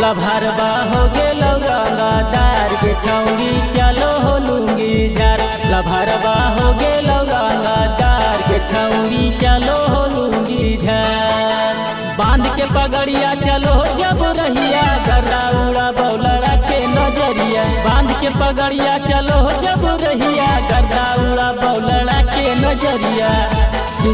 लभरवा हो गेलौ रंगदार के छौरी चलो हो लुंगी झार। लभरवा हो गेलौ रंगदार के छौरी चलो हो लुंगी झार। बांध के पगड़िया चलो जब रहिया गर्रा उड़ा बौलरा के नजरिया। बांध के पगड़िया चलो जब रहिया गर्रा उड़ा बौलरा के नजरिया।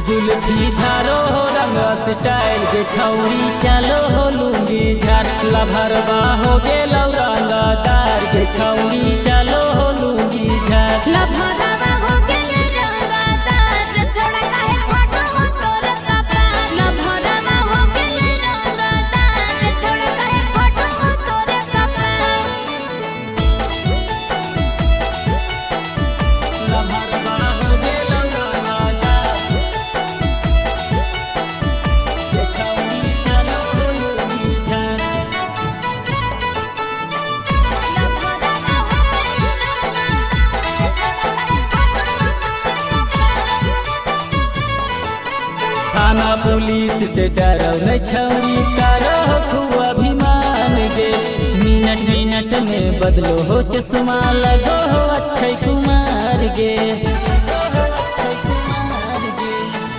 जुल्फी झारो हो रंग स्टाइल के छौरी चलो हो लुंगी झार। लभरवा हो गेलौ रंगदार के छौरी चलो हो लुंगी झार। लभरवा हो गेलै रंगदार छोड़ा काहे फाटो हो तोर कपार। लभरवा हो गेलै रंगदार छोड़ा काहे फाटो हो तोर कपार। लभरवा हो गेलौ रंगदार के छौरी चलो हो लुंगी झार। लभरवा हो गेलै रंगदार छोड़ा काहे फाटो हो तोर कपार। थाना पुलिस से डरो नहीं छौरी करो खूब अभिमान गे। मिनट मिनट में बदलो हो चश्मा लगो हो अक्षय कुमार गे।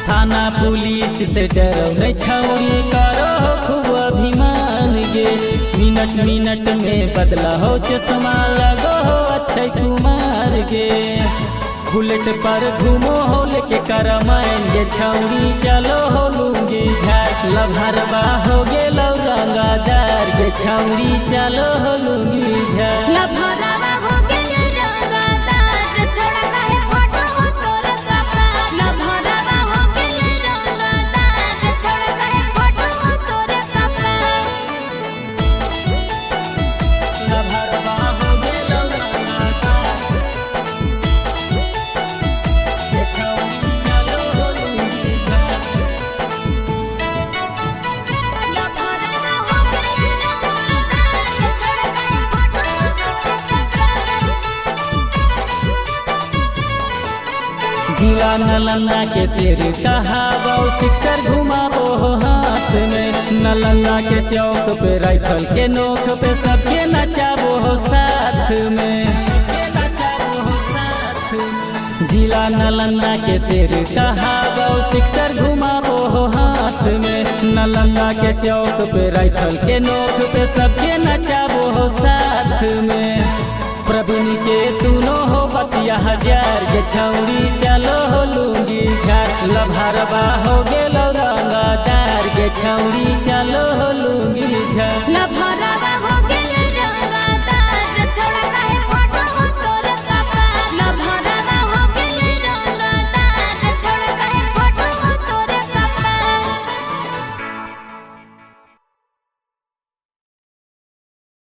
थाना पुलिस से डरो नहीं छौरी करो खूब अभिमान गे। मिनट मिनट में बदला हो चश्मा लगो हो अक्षय कुमार गे। बुलेट पर घूमो हो लेके करमैन गे छौरी चलो हो लुंगी झार। लभरवा हो गेलौ रंगदार गे छौरी चलो हो लुंगी झार। लभरवा हो गेलै रंगदार छोड़ा काहे फाटो हो तोर कपार। लभरवा हो गेलै रंगदार छोड़ा काहे फाटो हो तोर कपार। लभरवा हो गेलौ रंगदार के छौरी चलो हो लुंगी झार। लभरवा हो गेलै रंगदार छोड़ा काहे फाटो हो तोर कपार। जिला नालंदा के शेर कहावो सिक्सर घुमाबो हो हाथ में। नालंदा के चौक पे राइफल के नोक पे सबके नचाबो हो साथ में। जिला नालंदा के शेर कहावो सिक्सर घुमाबो हो हाथ में। नालंदा के चौक पे राइफल के नोक पे सबके नचाबो हो साथ में। प्रवीण के सुनो हो बतिया हजार के छौरी चलो हो लुंगी झार। लभरवा हो गेलौ रंगदार के छौरी